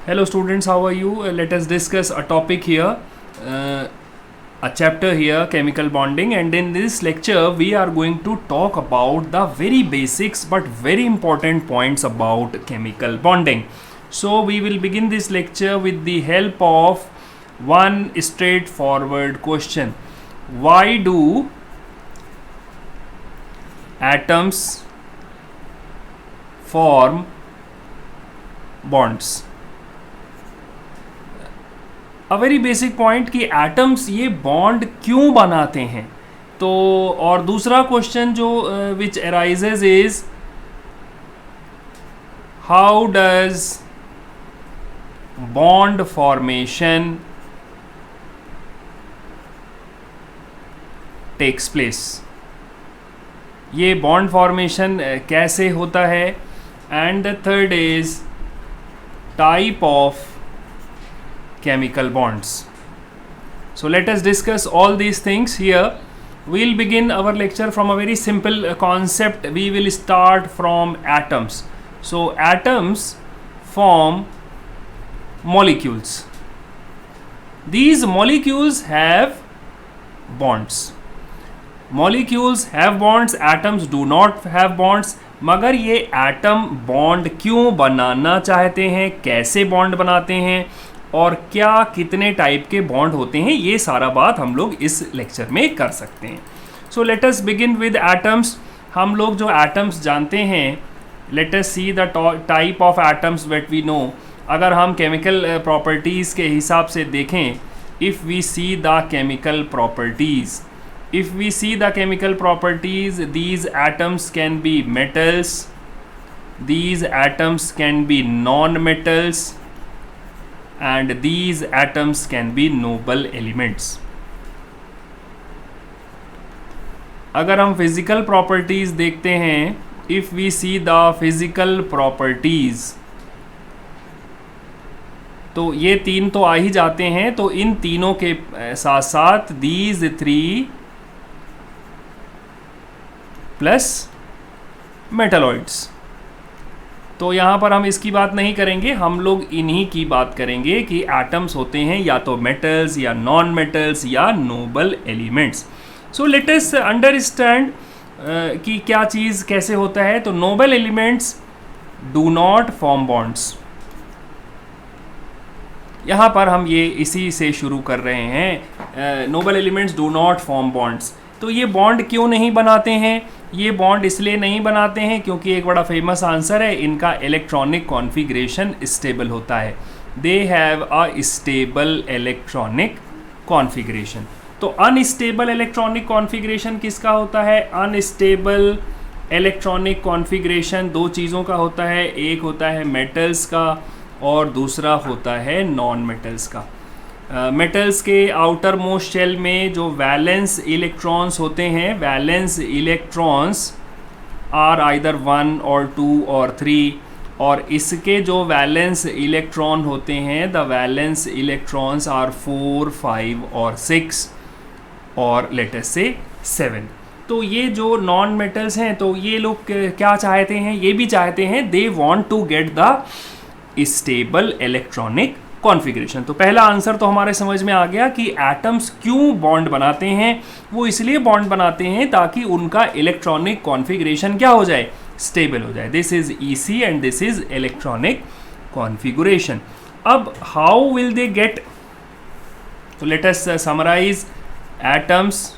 Hello students, how are you? Let us discuss a topic here, a chapter here, chemical bonding, and in this lecture we are going to talk about the very basics but very important points about chemical bonding. So we will begin this lecture with the help of one straightforward question. Why do atoms form bonds? A very basic point कि atoms ये bond क्यों बनाते हैं. तो और दूसरा question जो which arises is how does bond formation takes place. ये बॉन्ड फॉर्मेशन कैसे होता है. And the third is type of chemical bonds. So let us discuss all these things here. We'll begin our lecture from a very simple concept. We will start from atoms. So atoms form molecules. These molecules have bonds. Molecules have bonds, atoms do not have bonds. मगर ये atom bond क्यों बनाना चाहते हैं, कैसे bond बनाते हैं और क्या कितने टाइप के बॉन्ड होते हैं, ये सारा बात हम लोग इस लेक्चर में कर सकते हैं. So let us begin with atoms. हम लोग जो एटम्स जानते हैं, let us see the type of atoms what we know. अगर हम केमिकल प्रॉपर्टीज़ के हिसाब से देखें, if we see the chemical properties, if we see the chemical properties, these atoms can be metals, these atoms can be non-metals, and these atoms can be noble elements. अगर हम physical properties देखते हैं, if we see the physical properties, तो ये तीन तो आ ही जाते हैं. तो इन तीनों के साथ साथ these three प्लस मेटलॉइड्स. तो यहाँ पर हम इसकी बात नहीं करेंगे, हम लोग इन्हीं की बात करेंगे कि एटम्स होते हैं या तो मेटल्स या नॉन मेटल्स या noble elements. So let us understand कि क्या चीज़ कैसे होता है. तो noble elements do not form bonds. यहाँ पर हम ये इसी से शुरू कर रहे हैं. Noble elements do not form bonds. तो ये बॉन्ड क्यों नहीं बनाते हैं. ये बॉन्ड इसलिए नहीं बनाते हैं क्योंकि एक बड़ा फेमस आंसर है, इनका इलेक्ट्रॉनिक कॉन्फ़िगरेशन स्टेबल होता है. They have a stable electronic configuration. तो अनस्टेबल इलेक्ट्रॉनिक कॉन्फ़िगरेशन किसका होता है. अनस्टेबल इलेक्ट्रॉनिक कॉन्फ़िगरेशन दो चीज़ों का होता है. एक होता है मेटल्स का और दूसरा होता है नॉन मेटल्स का. मेटल्स के आउटर मोस्ट शेल में जो वैलेंस इलेक्ट्रॉन्स होते हैं, वैलेंस इलेक्ट्रॉन्स आर आइदर 1 और 2 और 3, और इसके जो वैलेंस इलेक्ट्रॉन होते हैं, द वैलेंस इलेक्ट्रॉन्स आर 4, 5 और 6 और लेट अस से 7. तो ये जो नॉन मेटल्स हैं, तो ये लोग क्या चाहते हैं, ये भी चाहते हैं, they want to get the stable electronic configuration. तो पहला आंसर तो हमारे समझ में आ गया कि एटम्स क्यों बॉन्ड बनाते हैं. वो इसलिए बॉन्ड बनाते हैं ताकि उनका इलेक्ट्रॉनिक कॉन्फ़िगरेशन क्या हो जाए, स्टेबल हो जाए. This is EC and this is electronic configuration. अब हाउ विल दे गेट. तो let us summarise. Atoms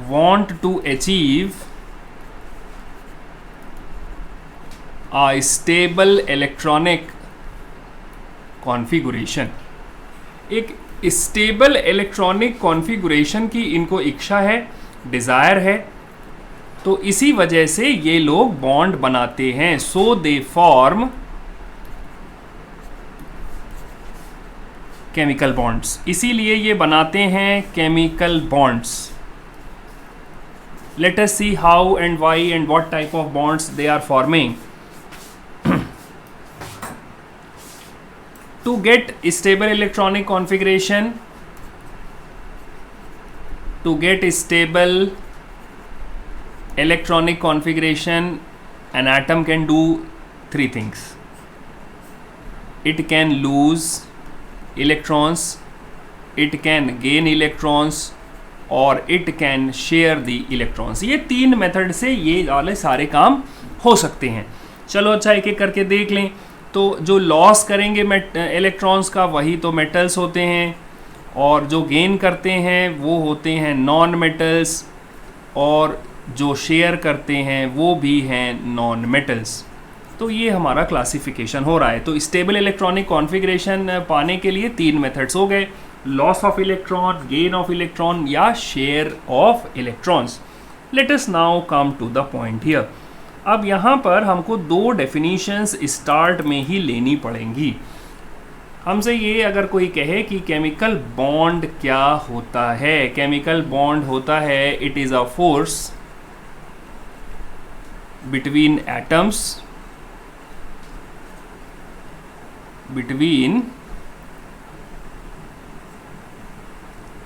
want to achieve a stable electronic configuration. एक स्टेबल इलेक्ट्रॉनिक कॉन्फ़िगरेशन की इनको इच्छा है, डिज़ायर है. तो इसी वजह से ये लोग बॉन्ड बनाते हैं. So they form chemical bonds. इसीलिए ये बनाते हैं chemical bonds. Let us see how and why and what type of bonds they are forming. To get stable electronic configuration, to get stable electronic configuration, an atom can do three things. it can lose electrons, it can gain electrons और it can share the electrons। ये 3 method से ये वाले सारे काम हो सकते हैं। चलो अच्छा एक एक करके देख लें। तो जो लॉस करेंगे इलेक्ट्रॉन्स का वही तो मेटल्स होते हैं, और जो गेन करते हैं वो होते हैं नॉन मेटल्स, और जो शेयर करते हैं वो भी हैं नॉन मेटल्स। तो ये हमारा क्लासिफिकेशन हो रहा है। तो स्टेबल इलेक्ट्रॉनिक कॉन्फ़िगरेशन पाने के लिए 3 मेथड्स हो गए, loss of electron, gain of electron या share of electrons. Let us now come to the point here. अब यहाँ पर हमको 2 डेफिनीशंस स्टार्ट में ही लेनी पड़ेंगी। हमसे ये अगर कोई कहे कि केमिकल बॉन्ड क्या होता है, केमिकल बॉन्ड होता है it is a force between atoms,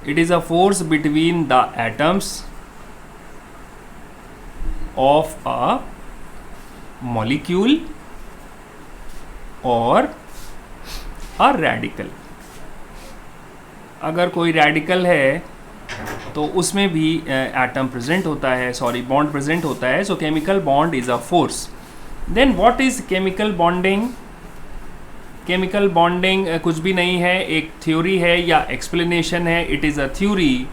it is a force between the atoms of a molecule or a radical। अगर कोई रेडिकल है तो उसमें भी एटम प्रेजेंट होता है, सॉरी बॉन्ड प्रेजेंट होता है। So chemical bond is a force. Then what is chemical bonding? Chemical bonding कुछ भी नहीं है, एक थ्योरी है या एक्सप्लेनेशन है। इट इज़ अ थ्योरी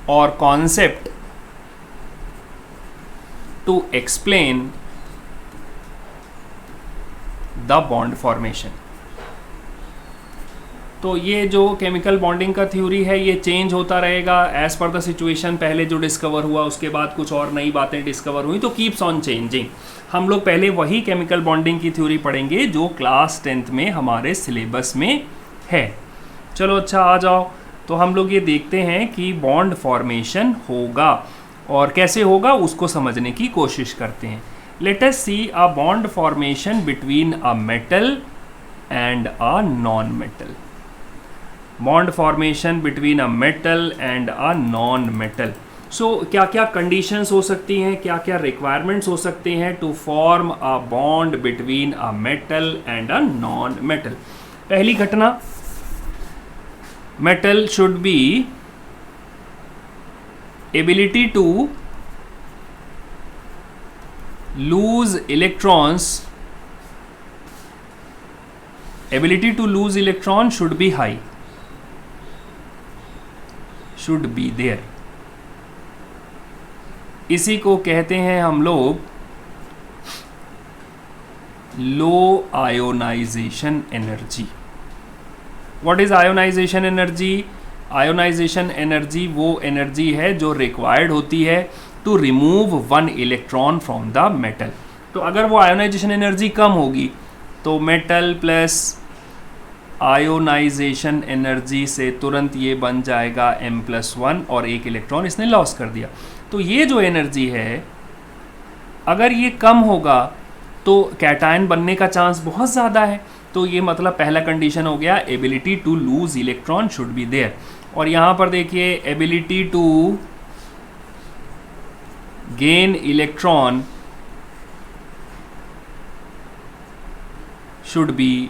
और concept to explain the bond formation. तो ये जो केमिकल बॉन्डिंग का थ्योरी है ये चेंज होता रहेगा एज पर द सिचुएशन। पहले जो डिस्कवर हुआ उसके बाद कुछ और नई बातें डिस्कवर हुई, तो कीप्स ऑन चेंजिंग। हम लोग पहले वही केमिकल बॉन्डिंग की थ्योरी पढ़ेंगे जो क्लास 10th में हमारे सिलेबस में है। चलो अच्छा आ जाओ। तो हम लोग ये देखते हैं कि बॉन्ड फॉर्मेशन होगा और कैसे होगा उसको समझने की कोशिश करते हैं। Let us see a bond formation between a metal and a non metal. Bond formation between a metal and a non metal. So क्या क्या कंडीशंस हो सकती हैं, क्या क्या रिक्वायरमेंट्स हो सकते हैं to form a bond between a metal and a non metal. पहली घटना, metal should be ability to lose electrons, ability to lose electron should be high, should be there. इसी को कहते हैं हम लोग low ionization energy. What is ionization energy? Ionization energy वो energy है जो रिक्वायर्ड होती है to remove 1 electron from the metal. तो अगर वो आयोनाइजेशन एनर्जी कम होगी तो मेटल प्लस आयोनाइजेशन एनर्जी से तुरंत ये बन जाएगा M+1 और 1 इलेक्ट्रॉन इसने लॉस कर दिया। तो ये जो एनर्जी है अगर ये कम होगा तो कैटायन बनने का चांस बहुत ज़्यादा है। तो ये मतलब पहला कंडीशन हो गया, ability to lose electron should be there. और यहाँ पर देखिए ability to gain electron should be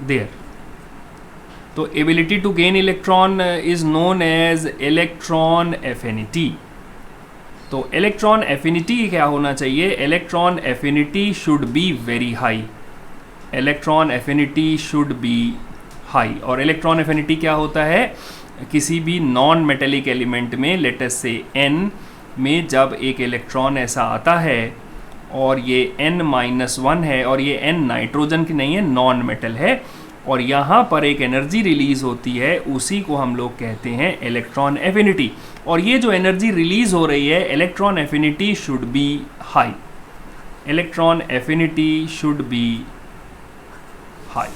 there. तो ability to gain electron is known as electron affinity. तो इलेक्ट्रॉन एफिनिटी क्या होना चाहिए? Electron affinity should be very high, electron affinity should be high. और इलेक्ट्रॉन एफिनिटी क्या होता है? किसी भी नॉन मेटेलिक एलिमेंट में लेट अस से N में जब एक इलेक्ट्रॉन ऐसा आता है और ये N-1 है और ये N नाइट्रोजन की नहीं है, नॉन मेटल है, और यहाँ पर एक एनर्जी रिलीज होती है, उसी को हम लोग कहते हैं इलेक्ट्रॉन एफिनिटी। और ये जो एनर्जी रिलीज हो रही है electron affinity should be high, electron affinity should be high.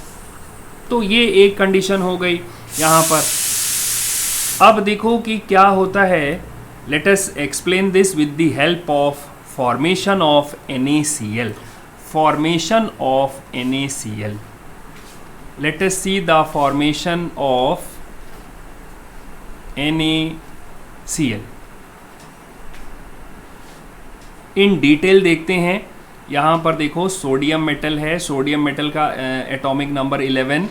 तो ये एक कंडीशन हो गई यहाँ पर। अब देखो कि क्या होता है। Let us explain this with the help of formation of NaCl. Formation of NaCl. Let us see the formation of NaCl. In detail देखते हैं। यहाँ पर देखो सोडियम मेटल है, सोडियम मेटल का एटॉमिक नंबर 11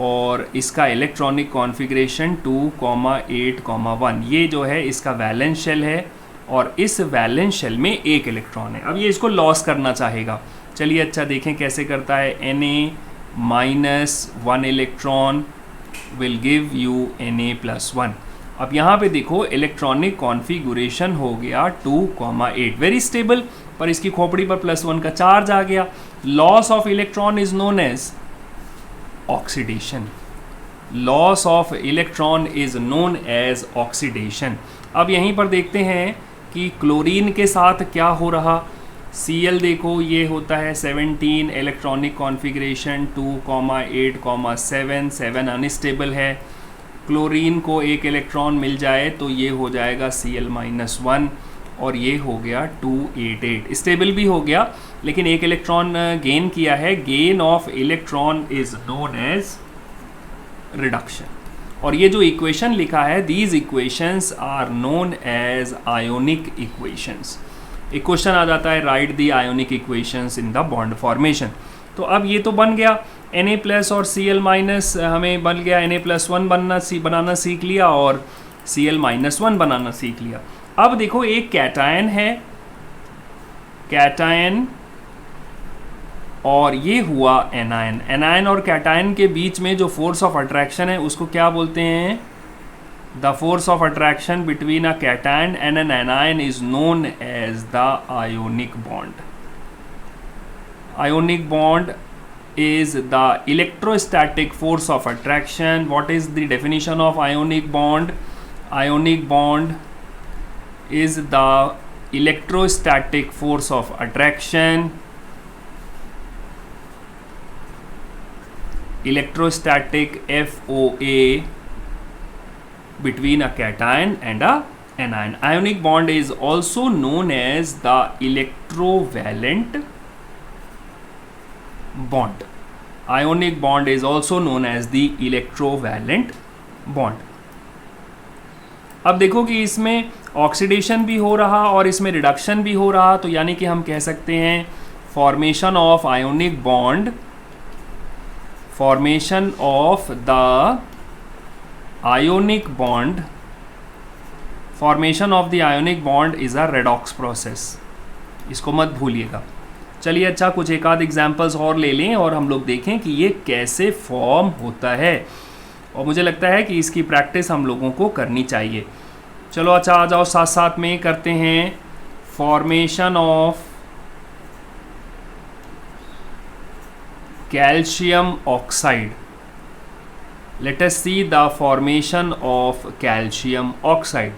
और इसका इलेक्ट्रॉनिक कॉन्फ़िगरेशन 2,8,1। ये जो है इसका वैलेंस शेल है और इस वैलेंस शेल में एक इलेक्ट्रॉन है। अब ये इसको लॉस करना चाहेगा। चलिए अच्छा देखें कैसे करता है। Na-1 electron will give you Na+1। अब यहाँ पे देखो इलेक्ट्रॉनिक कॉन्फ़िगरेशन हो गया 2,8, वेरी स्टेबल, पर इसकी खोपड़ी पर +1 का चार्ज आ गया। Loss of electron is known as oxidation. Loss of electron is known as oxidation. अब यहीं पर देखते हैं कि क्लोरीन के साथ क्या हो रहा। Cl देखो ये होता है 17, इलेक्ट्रॉनिक कॉन्फ़िगरेशन 2,8,7, 7 अनस्टेबल है। क्लोरीन को एक इलेक्ट्रॉन मिल जाए तो ये हो जाएगा Cl-1 और ये हो गया 288, स्टेबल भी हो गया लेकिन एक इलेक्ट्रॉन गेन किया है। Gain of electron is known as reduction. और ये जो इक्वेशन लिखा है, these equations are known as ionic equations. एक क्वेश्चन आ जाता है, write the ionic equations in the bond formation. तो अब ये तो बन गया Na+ और Cl- हमें बन गया Na+1 बनाना सीख लिया और Cl-1 बनाना सीख लिया। अब देखो एक कैटायन है, कैटायन और ये हुआ एनायन। एनायन और कैटायन के बीच में जो फोर्स ऑफ अट्रैक्शन है उसको क्या बोलते हैं? The force of attraction between a cation and an anion is known as the ionic bond. Ionic bond is the electrostatic force of attraction. What is the definition of ionic bond? Ionic bond is the electrostatic force of attraction. Electrostatic FOA between a cation and a anion. Ionic bond is also known as the electrovalent bond. Ionic bond is also known as the electrovalent bond. अब देखो कि इसमें oxidation भी हो रहा और इसमें reduction भी हो रहा, तो यानी कि हम कह सकते हैं formation of ionic bond, formation of the ionic bond, formation of the ionic bond is a redox process. इसको मत भूलिएगा। चलिए अच्छा कुछ एक आध एग्जाम्पल्स और ले लें और हम लोग देखें कि ये कैसे फॉर्म होता है, और मुझे लगता है कि इसकी प्रैक्टिस हम लोगों को करनी चाहिए। चलो अच्छा आ जाओ, साथ साथ में करते हैं formation of calcium oxide. Late us see the formation of calcium oxide.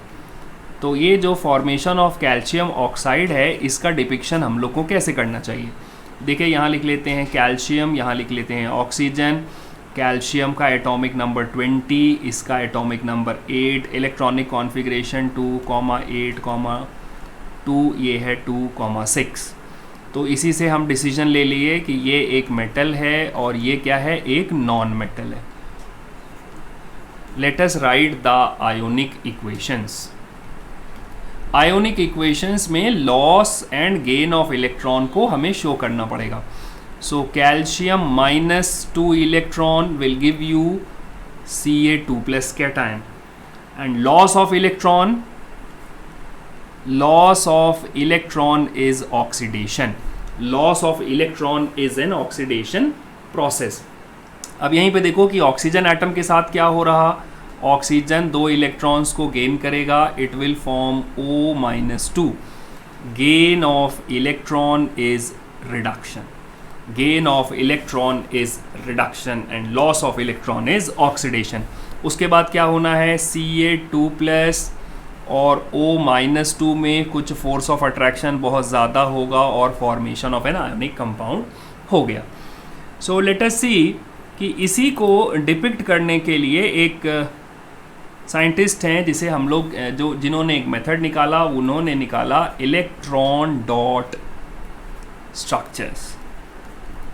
तो ये जो फॉर्मेशन ऑफ कैल्शियम ऑक्साइड है इसका डिपिक्शन हम लोग को कैसे करना चाहिए? देखिए यहाँ लिख लेते हैं कैल्शियम, यहाँ लिख लेते हैं ऑक्सीजन। कैल्शियम का एटॉमिक नंबर 20, इसका एटॉमिक नंबर 8, इलेक्ट्रॉनिक कॉन्फ़िगरेशन 2,8,2, ये है 2,6। तो इसी से हम डिसीजन ले लिए कि ये एक मेटल है और ये क्या है, एक नॉन मेटल है। Let us write the ionic equations. Ionic equations में loss and gain of electron को हमें शो करना पड़ेगा। सो calcium -2 electron will give you Ca2+ cation, and loss of electron is oxidation. Loss of electron is an oxidation process. अब यहीं पे देखो कि ऑक्सीजन एटम के साथ क्या हो रहा। ऑक्सीजन 2 इलेक्ट्रॉन्स को गेन करेगा, it will form O-2। Gain of electron is reduction, gain of electron is reduction and loss of electron is oxidation. उसके बाद क्या होना है, Ca2+ और O-2 में कुछ फोर्स ऑफ अट्रैक्शन बहुत ज़्यादा होगा और formation of an ionic compound हो गया। सो लेट अस सी कि इसी को डिपिक्ट करने के लिए एक साइंटिस्ट हैं जिसे हम लोग जिन्होंने एक मेथड निकाला, उन्होंने निकाला electron dot structures.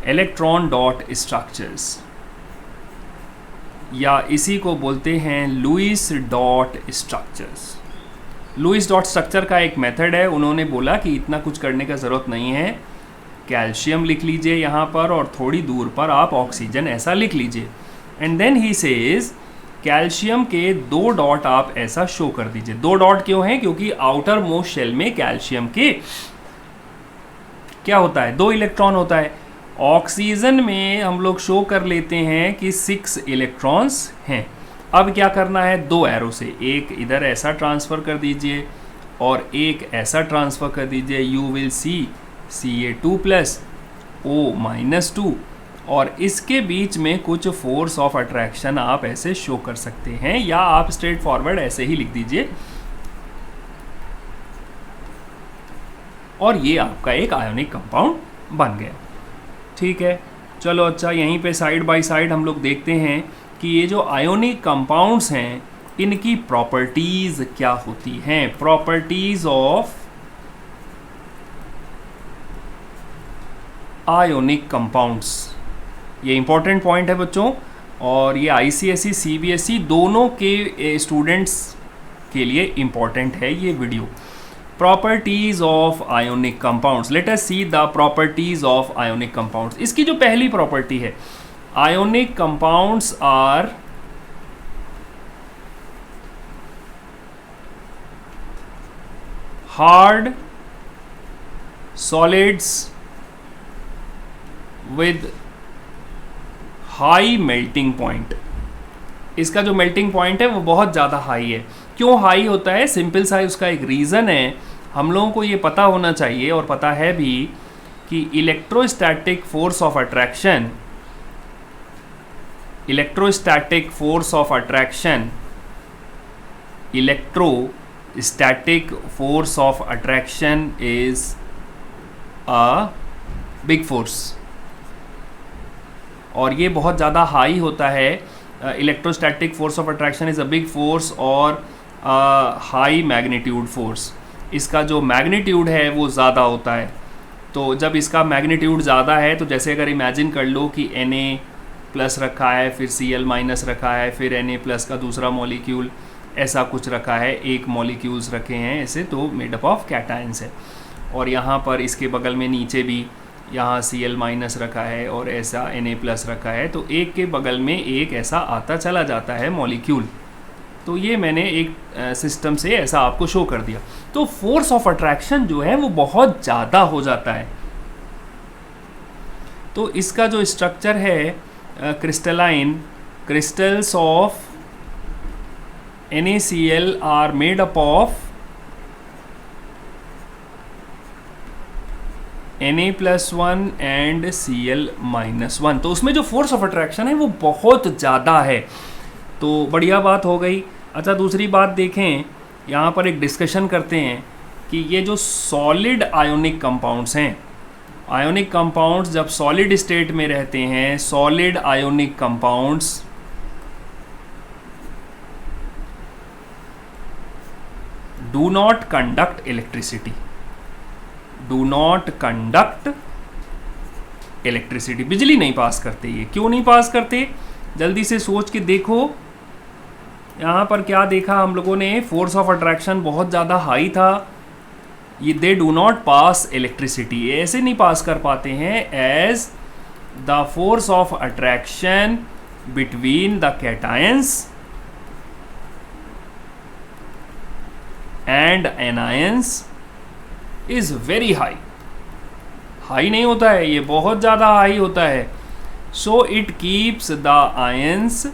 Electron dot structures या इसी को बोलते हैं Lewis dot structures. Lewis dot structure का एक मेथड है, उन्होंने बोला कि इतना कुछ करने का ज़रूरत नहीं है, कैल्शियम लिख लीजिए यहाँ पर और थोड़ी दूर पर आप ऑक्सीजन ऐसा लिख लीजिए। And then he says calcium के 2 डॉट आप ऐसा शो कर दीजिए। 2 डॉट क्यों हैं? क्योंकि आउटर मोस्ट शेल में कैल्शियम के क्या होता है, 2 इलेक्ट्रॉन होता है। ऑक्सीजन में हम लोग शो कर लेते हैं कि 6 इलेक्ट्रॉन्स हैं। अब क्या करना है, 2 एरो से, एक इधर ऐसा ट्रांसफ़र कर दीजिए और एक ऐसा ट्रांसफ़र कर दीजिए। You will see Ca2 plus O-2 और इसके बीच में कुछ फोर्स ऑफ अट्रैक्शन आप ऐसे शो कर सकते हैं, या आप स्ट्रेट फॉरवर्ड ऐसे ही लिख दीजिए और ये आपका एक आयोनिक कंपाउंड बन गया। ठीक है, चलो अच्छा, यहीं पे साइड बाय साइड हम लोग देखते हैं कि ये जो आयोनिक कंपाउंड्स हैं इनकी प्रॉपर्टीज़ क्या होती हैं। प्रॉपर्टीज़ ऑफ आयोनिक कंपाउंड्स, ये इंपॉर्टेंट पॉइंट है बच्चों, और ये ICSE CBSE दोनों के स्टूडेंट्स के लिए इम्पॉर्टेंट है ये video. Properties of ionic compounds, let us see the properties of ionic compounds. इसकी जो पहली प्रॉपर्टी है, ionic compounds are hard solids with high melting point. इसका जो मेल्टिंग पॉइंट है वो बहुत ज़्यादा हाई है। क्यों हाई होता है? सिंपल सा उसका एक रीज़न है, हम लोगों को ये पता होना चाहिए और पता है भी कि electrostatic force of attraction, electrostatic force of attraction, electrostatic force of attraction is a big force, और ये बहुत ज़्यादा हाई होता है। Electrostatic force of attraction is a big force और हाई मैग्नीट्यूड फोर्स। इसका जो मैग्नीट्यूड है वो ज़्यादा होता है। तो जब इसका मैग्नीट्यूड ज़्यादा है, तो जैसे अगर इमेजिन कर लो कि Na प्लस रखा है, फिर Cl माइनस रखा है, फिर Na प्लस का दूसरा मॉलिक्यूल ऐसा कुछ रखा है, एक मॉलिक्यूल्स रखे हैं ऐसे, तो मेडअप ऑफ कैटायंस है। और यहाँ पर इसके बगल में नीचे भी यहाँ Cl माइनस रखा है और ऐसा Na प्लस रखा है, तो एक के बगल में एक ऐसा आता चला जाता है मॉलिक्यूल। तो ये मैंने एक सिस्टम से ऐसा आपको शो कर दिया। तो फोर्स ऑफ अट्रैक्शन जो है वो बहुत ज़्यादा हो जाता है। तो इसका जो स्ट्रक्चर है crystalline, crystals of NaCl are made up of Na+1 and Cl-1। तो उसमें जो फोर्स ऑफ अट्रैक्शन है वो बहुत ज़्यादा है। तो बढ़िया बात हो गई। अच्छा, दूसरी बात देखें, यहाँ पर एक डिस्कशन करते हैं कि ये जो सॉलिड आयोनिक कंपाउंड्स हैं, आयोनिक कंपाउंड्स जब सॉलिड स्टेट में रहते हैं, solid ionic compounds do not conduct electricity, do not conduct electricity, बिजली नहीं पास करते। ये क्यों नहीं पास करते? जल्दी से सोच के देखो। यहाँ पर क्या देखा हम लोगों ने, फोर्स ऑफ अट्रैक्शन बहुत ज़्यादा हाई था, ये they do not pass electricity, ऐसे नहीं पास कर पाते हैं as the force of attraction between the cations and anions is very high. High नहीं होता है, ये बहुत ज़्यादा हाई होता है। So it keeps the ions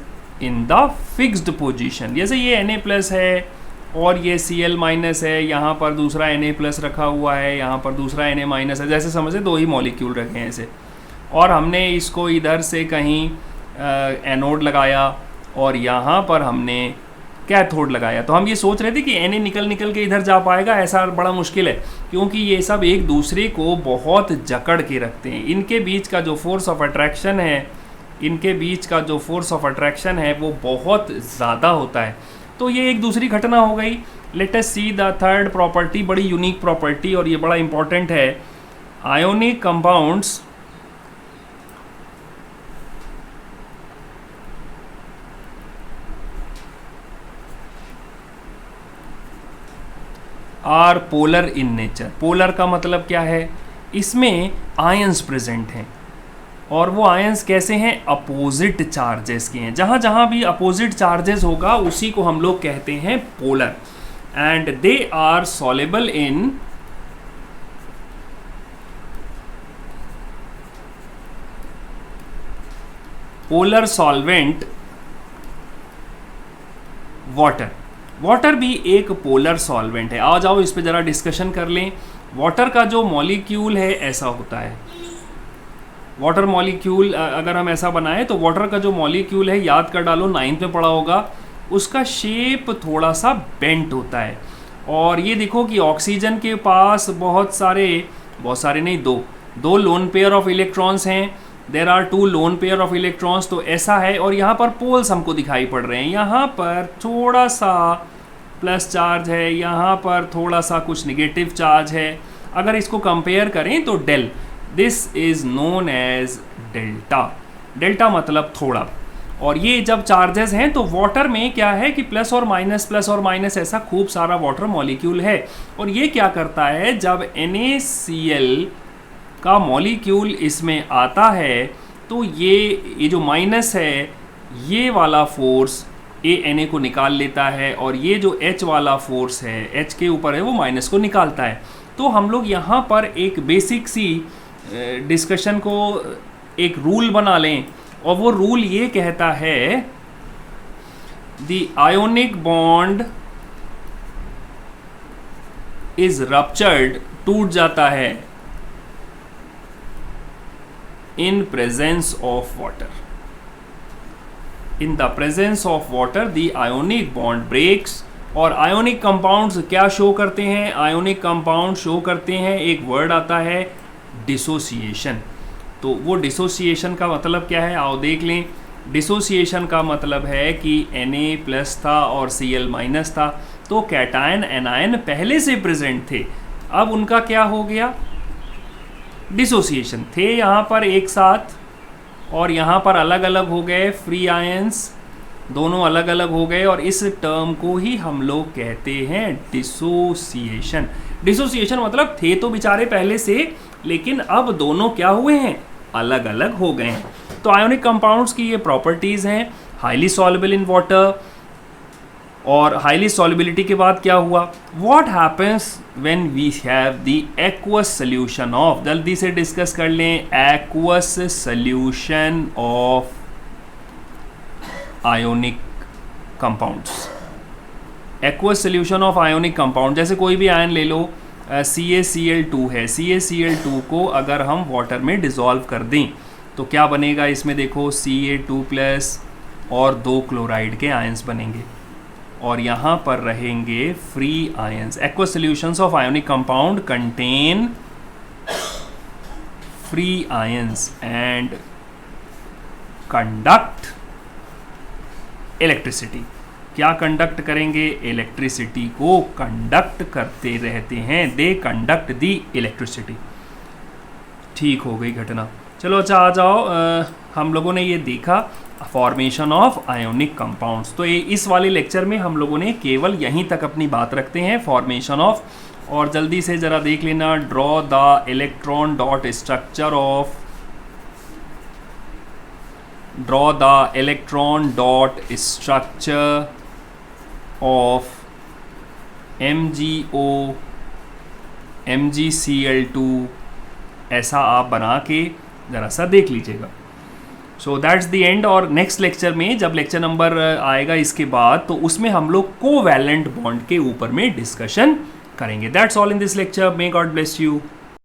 in the fixed position. जैसे ये Na प्लस है और ये Cl माइनस है, यहाँ पर दूसरा Na प्लस रखा हुआ है, यहाँ पर दूसरा Na माइनस है, जैसे समझे 2 ही मॉलिक्यूल रखे हैं ऐसे, और हमने इसको इधर से कहीं एनोड लगाया और यहाँ पर हमने कैथोड लगाया। तो हम ये सोच रहे थे कि Na निकल के इधर जा पाएगा, ऐसा बड़ा मुश्किल है, क्योंकि ये सब एक दूसरे को बहुत जकड़ के रखते हैं। इनके बीच का जो फोर्स ऑफ अट्रैक्शन है, इनके बीच का जो फोर्स ऑफ अट्रैक्शन है वो बहुत ज़्यादा होता है। तो ये एक दूसरी घटना हो गई। Let us see the third property, बड़ी यूनिक प्रॉपर्टी और ये बड़ा इंपॉर्टेंट है। Ionic compounds are polar in nature. Polar का मतलब क्या है, इसमें आयंस प्रेजेंट हैं और वो आयंस कैसे हैं, अपोजिट चार्जेस के हैं। जहाँ जहाँ भी अपोजिट चार्जेस होगा उसी को हम लोग कहते हैं polar. And they are soluble in polar solvent water. Water भी एक पोलर सॉल्वेंट है। आ जाओ इस पे ज़रा डिस्कशन कर लें। वाटर का जो मॉलिक्यूल है ऐसा होता है, वाटर मॉलिक्यूल अगर हम ऐसा बनाएं तो वाटर का जो मॉलिक्यूल है, याद कर डालो 9th में पढ़ा होगा, उसका शेप थोड़ा सा बेंट होता है। और ये देखो कि ऑक्सीजन के पास बहुत सारे नहीं, दो लोन पेयर ऑफ इलेक्ट्रॉन्स हैं। There are 2 lone pair of electrons, तो ऐसा है। और यहाँ पर पोल्स हमको दिखाई पड़ रहे हैं। यहाँ पर थोड़ा सा प्लस चार्ज है, यहाँ पर थोड़ा सा कुछ निगेटिव चार्ज है। अगर इसको कंपेयर करें तो del, this is known as delta. Delta मतलब थोड़ा। और ये जब चार्जेस हैं तो वाटर में क्या है कि प्लस और माइनस ऐसा खूब सारा वाटर मॉलिक्यूल है। और ये क्या करता है, जब NaCl का मॉलिक्यूल इसमें आता है तो ये जो माइनस है, ये वाला फोर्स Na को निकाल लेता है, और ये जो H वाला फोर्स है, H के ऊपर है, वो माइनस को निकालता है। तो हम लोग यहाँ पर एक बेसिक सी डिस्कशन को एक रूल बना लें, और वो रूल ये कहता है the ionic bond is ruptured, टूट जाता है, in presence of water. In the presence of water the ionic bond breaks। और आयोनिक कंपाउंड्स क्या शो करते हैं, आयोनिक कंपाउंड शो करते हैं, एक वर्ड आता है डिसोसिएशन। तो वो डिसोसिएशन का मतलब क्या है, आओ देख लें। डिसोसिएशन का मतलब है कि Na+ था और Cl- था, तो कैटायन एनायन पहले से प्रेजेंट थे, अब उनका क्या हो गया, डिसोसिएशन। थे यहाँ पर एक साथ और यहाँ पर अलग अलग हो गए, फ्री आयंस दोनों अलग अलग हो गए, और इस टर्म को ही हम लोग कहते हैं डिसोसिएशन। डिसोसिएशन मतलब थे तो बेचारे पहले से, लेकिन अब दोनों क्या हुए हैं, अलग अलग हो गए हैं। तो आयोनिक कंपाउंड्स की ये प्रॉपर्टीज़ हैं, हाईली सॉल्युबल इन वाटर। और हाईली सॉल्युबिलिटी के बाद क्या हुआ, what happens when we have the aqueous solution of, जल्दी से डिस्कस कर लें, aqueous solution of ionic compounds. Aqueous solution of ionic compound, जैसे कोई भी आयन ले लो, CaCl2 है, CaCl2 को अगर हम वाटर में डिसॉल्व कर दें तो क्या बनेगा, इसमें देखो Ca2+ और 2 क्लोराइड के आयंस बनेंगे, और यहाँ पर रहेंगे free ions. Aqueous solutions of ionic compound contain free ions and conduct electricity. क्या कंडक्ट करेंगे, इलेक्ट्रिसिटी को कंडक्ट करते रहते हैं, दे कंडक्ट दी इलेक्ट्रिसिटी। ठीक हो गई घटना। चलो अच्छा आ जाओ, हम लोगों ने ये देखा फॉर्मेशन ऑफ आयोनिक कंपाउंड्स। तो ये इस वाले लेक्चर में हम लोगों ने केवल यहीं तक अपनी बात रखते हैं, फॉर्मेशन ऑफ। और जल्दी से ज़रा देख लेना, draw the electron dot structure of, draw the electron dot structure of MgO MgCl2, ऐसा आप बना के ज़रा सा देख लीजिएगा। So that's the end. और नेक्स्ट लेक्चर में जब लेक्चर नंबर आएगा इसके बाद, तो उसमें हम लोग कोवैलेंट बॉन्ड के ऊपर में डिस्कशन करेंगे। That's all in this lecture. May God bless you.